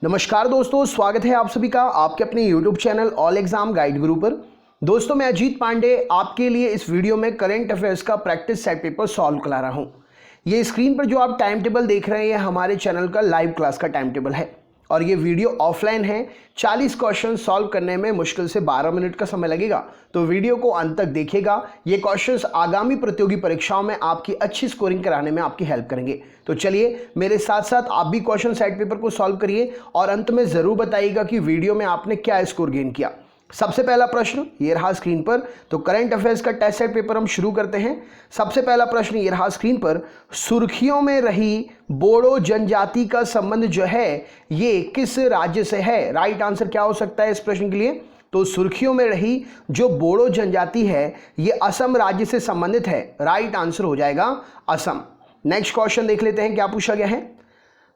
नमस्कार दोस्तों, स्वागत है आप सभी का आपके अपने YouTube channel all exam guide गुरु पर। दोस्तों मैं अजीत पांडे आपके लिए इस वीडियो में करंट अफेयर्स का प्रैक्टिस सेट पेपर सॉल्व करा रहा हूं। ये स्क्रीन पर जो आप टाइम टेबल देख रहे हैं ये हमारे चैनल का लाइव क्लास का टाइम टेबल है और ये वीडियो ऑफलाइन है। 40 क्वेश्चन सॉल्व करने में मुश्किल से 12 मिनट का समय लगेगा, तो वीडियो को अंत तक देखिएगा। ये क्वेश्चंस आगामी प्रतियोगी परीक्षाओं में आपकी अच्छी स्कोरिंग कराने में आपकी हेल्प करेंगे। तो चलिए मेरे साथ साथ आप भी क्वेश्चन सेट पेपर को सॉल्व करिए और अंत में जरूर बताइएगा कि वीडियो में आपने क्या स्कोर गेन किया। सबसे पहला प्रश्न ये रहा स्क्रीन पर, तो करंट अफेयर्स का टेस्ट सेट पेपर हम शुरू करते हैं। सबसे पहला प्रश्न ये रहा स्क्रीन पर, सुर्खियों में रही बोडो जनजाति का संबंध जो है ये किस राज्य से है? राइट आंसर क्या हो सकता है इस प्रश्न के लिए? तो सुर्खियों में रही जो बोडो जनजाति है ये असम राज्य से संबंधित है। राइट आंसर हो जाएगा असम। नेक्स्ट क्वेश्चन देख लेते हैं क्या पूछा गया है।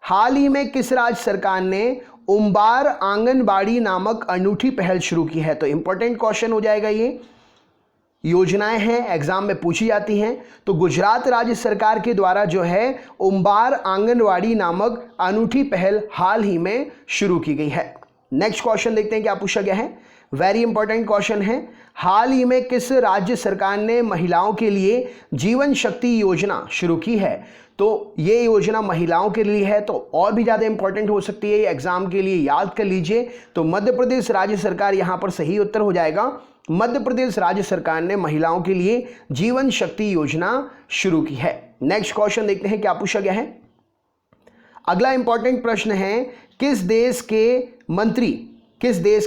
हाल ही में किस राज्य सरकार ने उम्बार आंगनबाड़ी नामक अनूठी पहल शुरू की है? तो इंपॉर्टेंट क्वेश्चन हो जाएगा। ये योजनाएं हैं, एग्जाम में पूछी जाती हैं। तो गुजरात राज्य सरकार के द्वारा जो है उम्बार आंगनबाड़ी नामक अनूठी पहल हाल ही में शुरू की गई है। नेक्स्ट क्वेश्चन देखते हैं क्या पूछा गया है। वेरी इंपॉर्टेंट क्वेश्चन है। हाल ही में किस राज्य सरकार ने महिलाओं के लिए जीवन शक्ति योजना शुरू की है? तो ये योजना महिलाओं के लिए है, तो और भी ज़्यादा इंपॉर्टेंट हो सकती है, ये एग्जाम के लिए याद कर लीजिए। तो मध्य प्रदेश राज्य सरकार यहाँ पर सही उत्तर हो जाएगा। मध्य प्रदेश राज्य सरकार ने महिलाओं के लिए जीवन शक्ति योजना शुरू की है। नेक्स्ट क्वेश्चन देखते हैं क्या पूछा गया है। अगला इंपॉर्टेंट प्रश्न है, किस देश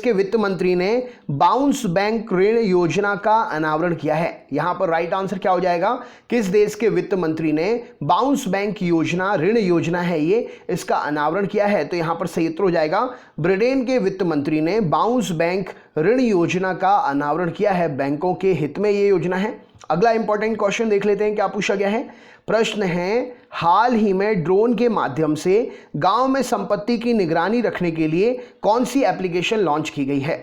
के वित्त मंत्री ने बाउंस बैंक ऋण योजना का अनावरण किया है? यहां पर राइट आंसर क्या हो जाएगा? किस देश के वित्त मंत्री ने बाउंस बैंक योजना, ऋण योजना है ये, इसका अनावरण किया है? तो यहां पर सही उत्तर हो जाएगा ब्रिटेन के वित्त मंत्री ने बाउंस बैंक ऋण योजना का अनावरण किया है। बैंकों के हित में ये योजना है। अगला इंपॉर्टेंट क्वेश्चन देख लेते हैं क्या पूछा गया है। प्रश्न है, हाल ही में ड्रोन के माध्यम से गांव में संपत्ति की निगरानी रखने के लिए कौन सी एप्लीकेशन लॉन्च की गई है?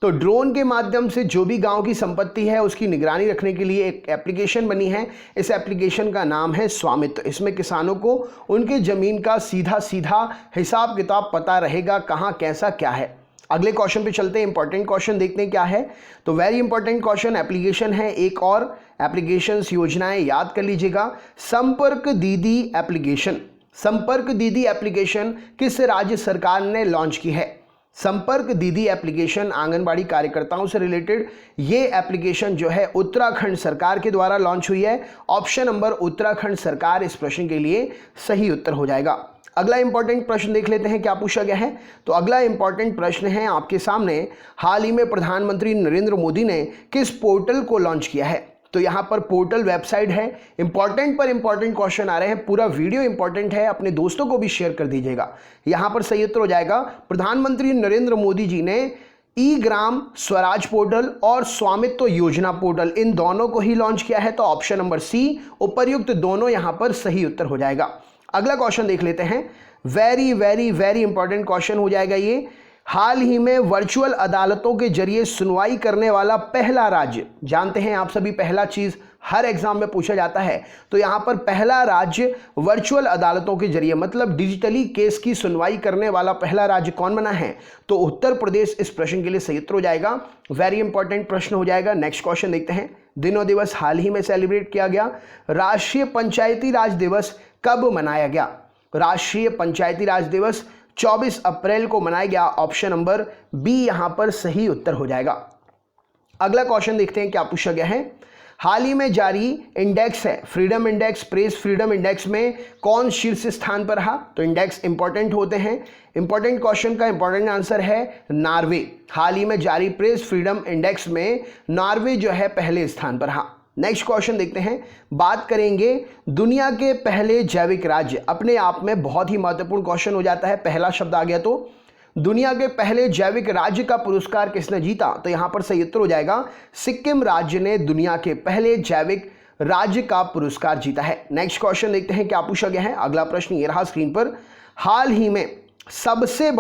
तो ड्रोन के माध्यम से जो भी गांव की संपत्ति है उसकी निगरानी रखने के लिए एक एप्लीकेशन बनी है। इस एप्लीकेशन का नाम है स्वामित्व। इसमें किसानों को उनके जमीन का सीधा सीधा हिसाब किताब पता रहेगा, कहाँ कैसा क्या है। अगले क्वेश्चन पे चलते हैं। इंपॉर्टेंट क्वेश्चन देखते हैं क्या है। तो वेरी इंपॉर्टेंट क्वेश्चन एप्लीकेशन है, एक और एप्लीकेशंस योजनाएं याद कर लीजिएगा। संपर्क दीदी एप्लीकेशन, संपर्क दीदी एप्लीकेशन किस राज्य सरकार ने लॉन्च की है? संपर्क दीदी एप्लीकेशन आंगनबाड़ी कार्यकर्ताओं से रिलेटेड ये एप्लीकेशन जो है उत्तराखंड सरकार के द्वारा लॉन्च हुई है। ऑप्शन नंबर उत्तराखंड सरकार इस प्रश्न के लिए सही उत्तर हो जाएगा। अगला इंपॉर्टेंट प्रश्न देख लेते हैं क्या पूछा गया है। तो अगला इंपॉर्टेंट प्रश्न है आपके सामने, हाल ही में प्रधानमंत्री नरेंद्र मोदी ने किस पोर्टल को लॉन्च किया है? तो यहाँ पर पोर्टल वेबसाइट है। इंपॉर्टेंट पर इंपॉर्टेंट क्वेश्चन आ रहे हैं, पूरा वीडियो इंपॉर्टेंट है, अपने दोस्तों को भी शेयर कर दीजिएगा। यहाँ पर सही उत्तर हो जाएगा प्रधानमंत्री नरेंद्र मोदी जी ने ई ग्राम स्वराज पोर्टल और स्वामित्व योजना पोर्टल, इन दोनों को ही लॉन्च किया है। तो ऑप्शन नंबर सी उपर्युक्त दोनों यहाँ पर सही उत्तर हो जाएगा। अगला क्वेश्चन देख लेते हैं। Very very very important question हो जाएगा ये। हाल ही में वर्चुअल अदालतों के जरिए सुनवाई करने वाला पहला राज्य, जानते हैं आप सभी पहला चीज हर एग्जाम में पूछा जाता है, तो यहां पर पहला राज्य वर्चुअल अदालतों के जरिए मतलब डिजिटली केस की सुनवाई करने वाला पहला राज्य कौन बना है? तो उत्तर प्रदेश इस प्रश्न के लिए सही उत्तर हो जाएगा। वेरी इंपॉर्टेंट प्रश्न हो जाएगा। नेक्स्ट क्वेश्चन देखते हैं। दिनों दिवस हाल ही में सेलिब्रेट किया गया। राष्ट्रीय पंचायती राज दिवस कब मनाया गया? राष्ट्रीय पंचायती राज दिवस 24 अप्रैल को मनाया गया। ऑप्शन नंबर बी यहां पर सही उत्तर हो जाएगा। अगला क्वेश्चन देखते हैं क्या पूछा गया है। हाल ही में जारी इंडेक्स है freedom index, press freedom index में कौन शीर्ष स्थान पर रहा? तो इंडेक्स इंपॉर्टेंट होते हैं। इंपॉर्टेंट क्वेश्चन का इंपॉर्टेंट आंसर है नॉर्वे। हाल ही में जारी प्रेस फ्रीडम इंडेक्स में नॉर्वे जो है पहले स्थान पर रहा। नेक्स्ट क्वेश्चन देखते हैं। बात करेंगे दुनिया के पहले जैविक राज्य, अपने आप में बहुत ही महत्वपूर्ण क्वेश्चन हो जाता है। पहला शब्द आ गया तो दुनिया के पहले जैविक राज्य का पुरस्कार किसने जीता? तो यहां पर सही उत्तर हो जाएगा सिक्किम राज्य ने दुनिया के पहले जैविक राज्य का पुरस्कार जीता है। नेक्स्ट क्वेश्चन देखते हैं क्या पूछा गया है। अगला प्रश्न ये रहा स्क्रीन पर। हाल ही में सबसे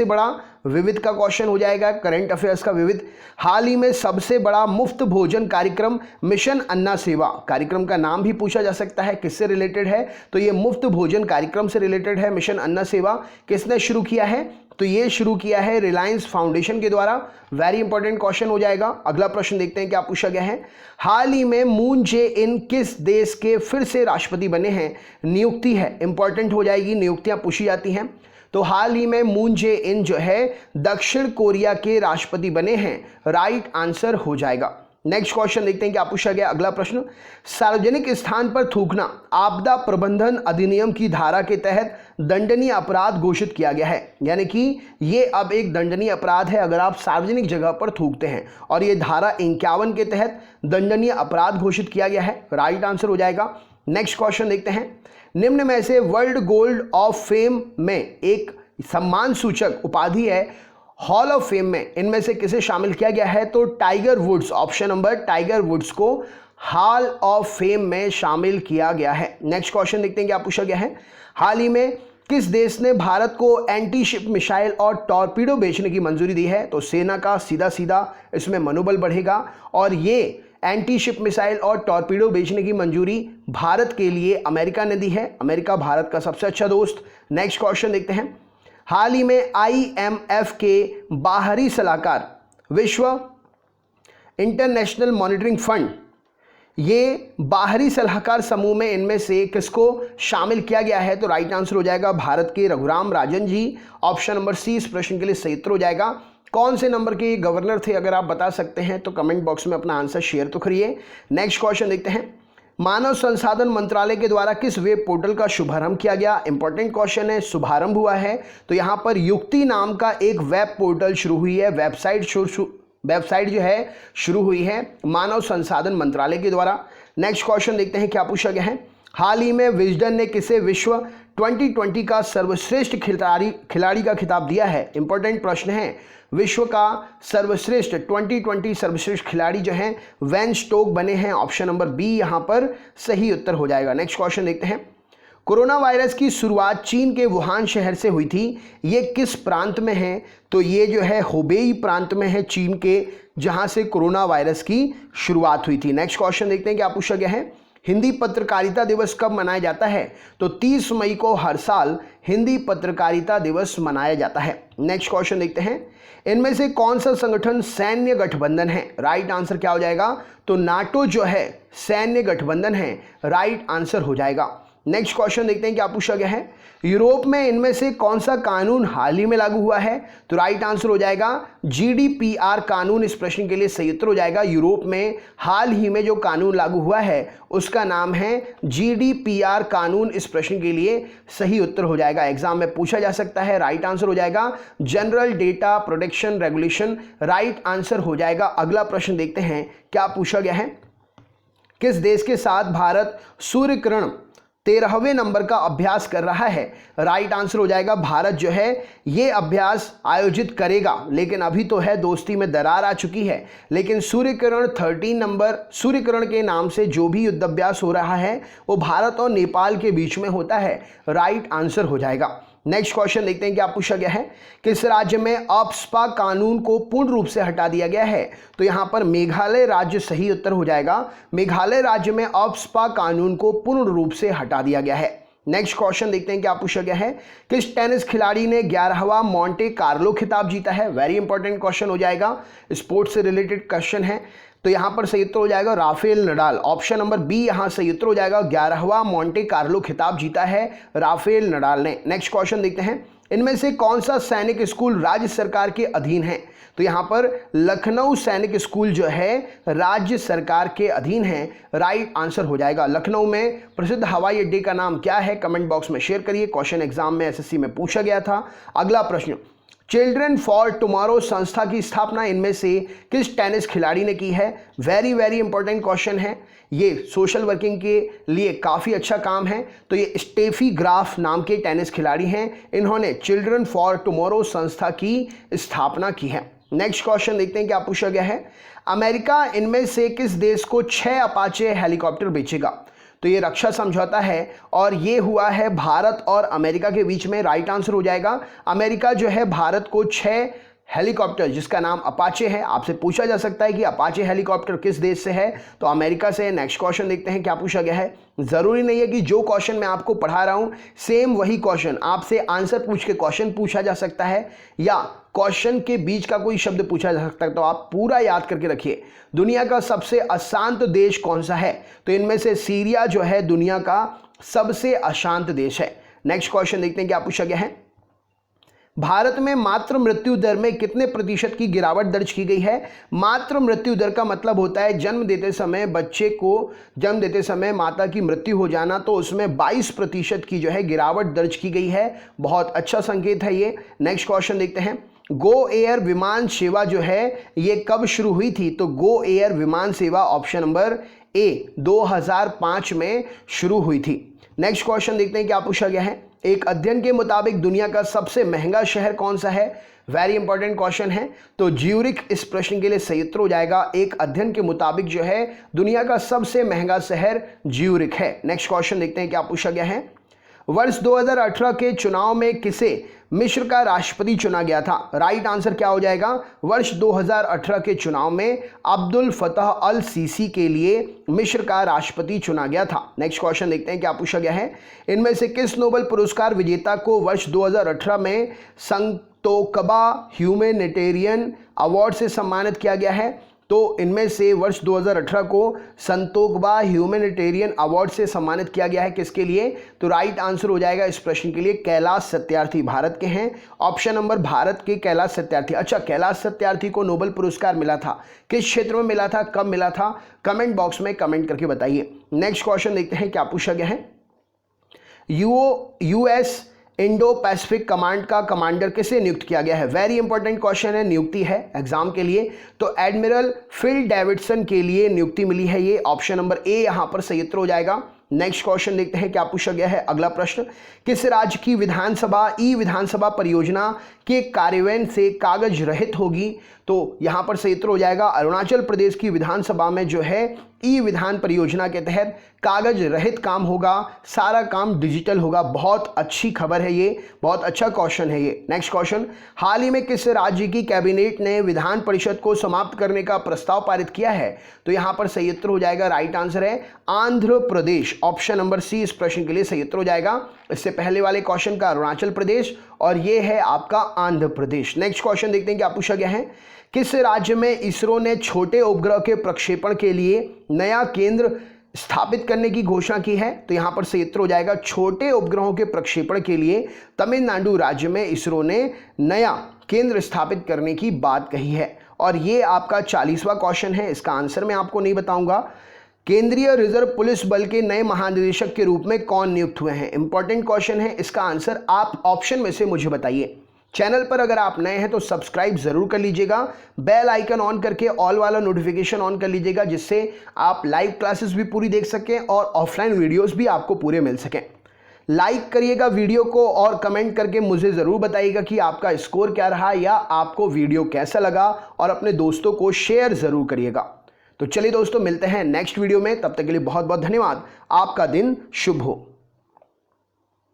बड़ा विविध का क्वेश्चन हो जाएगा, करंट अफेयर्स का विविध। हाल ही में सबसे बड़ा मुफ्त भोजन कार्यक्रम मिशन अन्ना सेवा, कार्यक्रम का नाम भी पूछा जा सकता है, किससे रिलेटेड है? तो ये मुफ्त भोजन कार्यक्रम से रिलेटेड है। मिशन अन्ना सेवा किसने शुरू किया है? तो ये शुरू किया है रिलायंस फाउंडेशन के द्वारा। वेरी इंपॉर्टेंट क्वेश्चन हो जाएगा। अगला प्रश्न देखते हैं क्या पूछा गया है। हाल ही में मून जे इन किस देश के फिर से राष्ट्रपति बने हैं? नियुक्ति है, इंपॉर्टेंट हो जाएगी, नियुक्तियां पूछी जाती हैं। तो हाल ही में मून जे इन जो है दक्षिण कोरिया के राष्ट्रपति बने हैं, राइट आंसर हो जाएगा। नेक्स्ट क्वेश्चन देखते हैं क्या पूछा गया। अगला प्रश्न, सार्वजनिक स्थान पर थूकना आपदा प्रबंधन अधिनियम की धारा के तहत दंडनीय अपराध घोषित किया गया है, यानी कि ये अब एक दंडनीय अपराध है अगर आप सार्वजनिक जगह पर थूकते हैं, और ये धारा 51 के तहत दंडनीय अपराध घोषित किया गया है, राइट आंसर हो जाएगा। नेक्स्ट क्वेश्चन देखते हैं, निम्न में से वर्ल्ड गोल्ड ऑफ फेम में एक सम्मान सूचक उपाधि है हॉल ऑफ फेम में, इनमें से किसे शामिल किया गया है? तो Tiger Woods, option number Tiger Woods को हॉल ऑफ फेम में शामिल किया गया है। नेक्स्ट क्वेश्चन देखते हैं क्या पूछा गया है। हाल ही में किस देश ने भारत को एंटी शिप मिसाइल और टॉर्पीडो बेचने की मंजूरी दी है? तो सेना का सीधा सीधा इसमें मनोबल बढ़ेगा, और ये एंटी शिप मिसाइल और टॉर्पीडो बेचने की मंजूरी भारत के लिए अमेरिका ने दी है। अमेरिका भारत का सबसे अच्छा दोस्त। नेक्स्ट क्वेश्चन देखते हैं, हाल ही में IMF के बाहरी सलाहकार विश्व इंटरनेशनल मॉनिटरिंग फंड, ये बाहरी सलाहकार समूह में इनमें से किसको शामिल किया गया है? तो राइट आंसर हो जाएगा भारत के Raghuram Rajan ji, option number C इस प्रश्न के लिए सही उत्तर हो जाएगा। कौन से नंबर के गवर्नर थे? अगर आप बता सकते हैं तो कमेंट बॉक्स में अपना आंसर शेयर तो करिए। नेक्स्ट क्वेश्चन देखते हैं, मानव संसाधन मंत्रालय के द्वारा किस वेब पोर्टल का शुभारंभ किया गया? इंपॉर्टेंट क्वेश्चन है, शुभारंभ हुआ है तो यहां पर युक्ति नाम का एक वेब पोर्टल शुरू हुई है, वेबसाइट जो है शुरू हुई है मानव संसाधन मंत्रालय के द्वारा। नेक्स्ट क्वेश्चन देखते हैं क्या पूछा गया है। हाल ही में विजडन ने किसे विश्व 2020 का सर्वश्रेष्ठ खिलाड़ी का खिताब दिया है? इंपॉर्टेंट प्रश्न है। विश्व का सर्वश्रेष्ठ 2020 सर्वश्रेष्ठ खिलाड़ी जो हैं वेन स्टोक बने हैं, ऑप्शन नंबर बी यहां पर सही उत्तर हो जाएगा। नेक्स्ट क्वेश्चन देखते हैं, कोरोना वायरस की शुरुआत चीन के वुहान शहर से हुई थी, ये किस प्रांत में है? तो ये जो है हुबेई प्रांत में है चीन के, जहां से कोरोना वायरस की शुरुआत हुई थी। नेक्स्ट क्वेश्चन देखते हैं क्या पूछा गया है। हिंदी पत्रकारिता दिवस कब मनाया जाता है? तो 30 मई को हर साल हिंदी पत्रकारिता दिवस मनाया जाता है। नेक्स्ट क्वेश्चन देखते हैं, इनमें से कौन सा संगठन सैन्य गठबंधन है? राइट आंसर क्या हो जाएगा? तो नाटो जो है सैन्य गठबंधन है, राइट आंसर हो जाएगा। नेक्स्ट क्वेश्चन देखते हैं क्या पूछा गया है। यूरोप में इनमें से कौन सा कानून हाल ही में लागू हुआ है? तो राइट आंसर हो जाएगा GDPR कानून, इस प्रश्न के लिए सही उत्तर हो जाएगा। यूरोप में हाल ही में जो कानून लागू हुआ है उसका नाम है GDPR कानून, इस प्रश्न के लिए सही उत्तर हो जाएगा। एग्जाम में पूछा जा सकता है, राइट आंसर हो जाएगा general data protection regulation, right answer हो जाएगा। अगला प्रश्न देखते हैं क्या पूछा गया है। किस देश के साथ भारत सूर्य किरण 13वें नंबर का अभ्यास कर रहा है? राइट आंसर हो जाएगा भारत जो है ये अभ्यास आयोजित करेगा, लेकिन अभी तो है दोस्ती में दरार आ चुकी है, लेकिन सूर्य किरण 13 नंबर सूर्य किरण के नाम से जो भी युद्ध अभ्यास हो रहा है वो भारत और नेपाल के बीच में होता है, राइट आंसर हो जाएगा। नेक्स्ट क्वेश्चन देखते हैं क्या पूछा गया है। किस राज्य में अपस्पा कानून को पूर्ण रूप से हटा दिया गया है? तो यहां पर मेघालय राज्य सही उत्तर हो जाएगा। मेघालय राज्य में अपस्पा कानून को पूर्ण रूप से हटा दिया गया है। नेक्स्ट क्वेश्चन देखते हैं क्या पूछा गया है। किस टेनिस खिलाड़ी ने 11वां मॉन्टे कार्लो खिताब जीता है? वेरी इंपॉर्टेंट क्वेश्चन हो जाएगा, स्पोर्ट्स से रिलेटेड क्वेश्चन है, तो यहां पर सही उत्तर हो जाएगा Rafael Nadal, option number B यहां सही उत्तर हो जाएगा। 11वां मॉन्टे कार्लो खिताब जीता है राफेल नडाल ने। नेक्स्ट क्वेश्चन देखते हैं, इनमें से कौन सा सैनिक स्कूल राज्य सरकार के अधीन है? तो यहां पर लखनऊ सैनिक स्कूल जो है राज्य सरकार के अधीन है, राइट आंसर हो जाएगा। लखनऊ में प्रसिद्ध हवाई अड्डे का नाम क्या है? कमेंट बॉक्स में शेयर करिए, क्वेश्चन एग्जाम में SSC में पूछा गया था। अगला प्रश्न, चिल्ड्रन फॉर टुमारो संस्था की स्थापना इनमें से किस टेनिस खिलाड़ी ने की है? वेरी वेरी इंपॉर्टेंट क्वेश्चन है, ये सोशल वर्किंग के लिए काफ़ी अच्छा काम है। तो ये स्टेफी ग्राफ नाम के टेनिस खिलाड़ी हैं, इन्होंने चिल्ड्रन फॉर टुमारो संस्था की स्थापना की है। नेक्स्ट क्वेश्चन देखते हैं क्या पूछा गया है। अमेरिका इनमें से किस देश को 6 अपाचे हेलीकॉप्टर बेचेगा? तो ये रक्षा समझौता है और ये हुआ है भारत और अमेरिका के बीच में। राइट आंसर हो जाएगा। अमेरिका जो है भारत को 6 हेलीकॉप्टर जिसका नाम अपाचे है, आपसे पूछा जा सकता है कि अपाचे हेलीकॉप्टर किस देश से है, तो अमेरिका से है। नेक्स्ट क्वेश्चन देखते हैं क्या पूछा गया है। जरूरी नहीं है कि जो क्वेश्चन मैं आपको पढ़ा रहा हूं सेम वही क्वेश्चन आपसे आंसर पूछ के क्वेश्चन पूछा जा सकता है या क्वेश्चन के बीच का कोई शब्द पूछा जा सकता है, तो आप पूरा याद करके रखिए। दुनिया का सबसे अशांत देश कौन सा है, तो इनमें से सीरिया जो है दुनिया का सबसे अशांत देश है। नेक्स्ट क्वेश्चन देखते हैं क्या पूछा गया है। भारत में मातृ मृत्यु दर में कितने प्रतिशत की गिरावट दर्ज की गई है। मातृ मृत्यु दर का मतलब होता है जन्म देते समय बच्चे को जन्म देते समय माता की मृत्यु हो जाना, तो उसमें 22% की जो है गिरावट दर्ज की गई है। बहुत अच्छा संकेत है ये। नेक्स्ट क्वेश्चन देखते हैं। गो एयर विमान सेवा जो है ये कब शुरू हुई थी, तो गो एयर विमान सेवा ऑप्शन नंबर ए 2005 में शुरू हुई थी। नेक्स्ट क्वेश्चन देखते हैं क्या पूछा गया है। एक अध्ययन के मुताबिक दुनिया का सबसे महंगा शहर कौन सा है। वेरी इंपॉर्टेंट क्वेश्चन है, तो ज्यूरिख इस प्रश्न के लिए सही उत्तर हो जाएगा। एक अध्ययन के मुताबिक जो है दुनिया का सबसे महंगा शहर ज्यूरिख है। नेक्स्ट क्वेश्चन देखते हैं क्या पूछा गया है। वर्ष 2018 के चुनाव में किसे मिस्र का राष्ट्रपति चुना गया था। राइट आंसर क्या हो जाएगा। वर्ष 2018 के चुनाव में अब्दुल फतह अल सीसी के लिए मिस्र का राष्ट्रपति चुना गया था। नेक्स्ट क्वेश्चन देखते हैं क्या पूछा गया है। इनमें से किस नोबेल पुरस्कार विजेता को वर्ष 2018 में संतोकबा ह्यूमैनिटेरियन अवार्ड से सम्मानित किया गया है, तो इनमें से वर्ष 2018 को संतोकबा ह्यूमैनिटेरियन अवार्ड से सम्मानित किया गया है। किसके लिए, तो राइट आंसर हो जाएगा इस प्रश्न के लिए कैलाश सत्यार्थी, भारत के हैं। ऑप्शन नंबर भारत के कैलाश सत्यार्थी। अच्छा, कैलाश सत्यार्थी को नोबेल पुरस्कार मिला था, किस क्षेत्र में मिला था, कब मिला था, कमेंट बॉक्स में कमेंट करके बताइए। नेक्स्ट क्वेश्चन देखते हैं क्या पूछा गया है। यूएस इंडो पैसिफिक कमांड का कमांडर किसे नियुक्त किया गया है। वेरी इंपॉर्टेंट क्वेश्चन है, नियुक्ति है एग्जाम के लिए, तो एडमिरल फिल डेविडसन के लिए नियुक्ति मिली है ये। ऑप्शन नंबर ए यहां पर सही उत्तर हो जाएगा। नेक्स्ट क्वेश्चन देखते हैं क्या पूछा गया है। अगला प्रश्न, किस राज्य की विधानसभा ई विधानसभा परियोजना के कार्यान्वयन से कागज रहित होगी, तो यहां पर सही उत्तर हो जाएगा अरुणाचल प्रदेश की विधानसभा में जो है ई विधान परियोजना के तहत कागज रहित काम होगा, सारा काम डिजिटल होगा। बहुत अच्छी खबर है ये, बहुत अच्छा क्वेश्चन है ये। नेक्स्ट क्वेश्चन, हाल ही में किस राज्य की कैबिनेट ने विधान परिषद को समाप्त करने का प्रस्ताव पारित किया है, तो यहां पर सही उत्तर हो जाएगा राइट आंसर है Andhra Pradesh. Option number C इस प्रश्न के लिए सही उत्तर हो जाएगा। इससे पहले वाले क्वेश्चन का अरुणाचल प्रदेश और ये है आपका आंध्र प्रदेश। नेक्स्ट क्वेश्चन देखते हैं क्या पूछा गया है। किस राज्य में इसरो ने छोटे उपग्रह के प्रक्षेपण के लिए नया केंद्र स्थापित करने की घोषणा की है, तो यहां पर सही उत्तर हो जाएगा छोटे उपग्रहों के प्रक्षेपण के लिए तमिलनाडु राज्य में इसरो ने नया केंद्र स्थापित करने की बात कही है। और ये आपका 40वां क्वेश्चन है, इसका आंसर मैं आपको नहीं बताऊंगा। केंद्रीय रिजर्व पुलिस बल के नए महानिदेशक के रूप में कौन नियुक्त हुए हैं। इंपॉर्टेंट क्वेश्चन है, इसका आंसर आप ऑप्शन में से मुझे बताइए। चैनल पर अगर आप नए हैं तो सब्सक्राइब जरूर कर लीजिएगा, बेल आइकन ऑन करके ऑल वाला नोटिफिकेशन ऑन कर लीजिएगा, जिससे आप लाइव क्लासेस भी पूरी देख सकें और ऑफलाइन वीडियोस भी आपको पूरे मिल सकें। लाइक करिएगा वीडियो को और कमेंट करके मुझे ज़रूर बताइएगा कि आपका स्कोर क्या रहा या आपको वीडियो कैसा लगा, और अपने दोस्तों को शेयर ज़रूर करिएगा। तो चलिए दोस्तों, मिलते हैं नेक्स्ट वीडियो में, तब तक के लिए बहुत बहुत धन्यवाद। आपका दिन शुभ हो।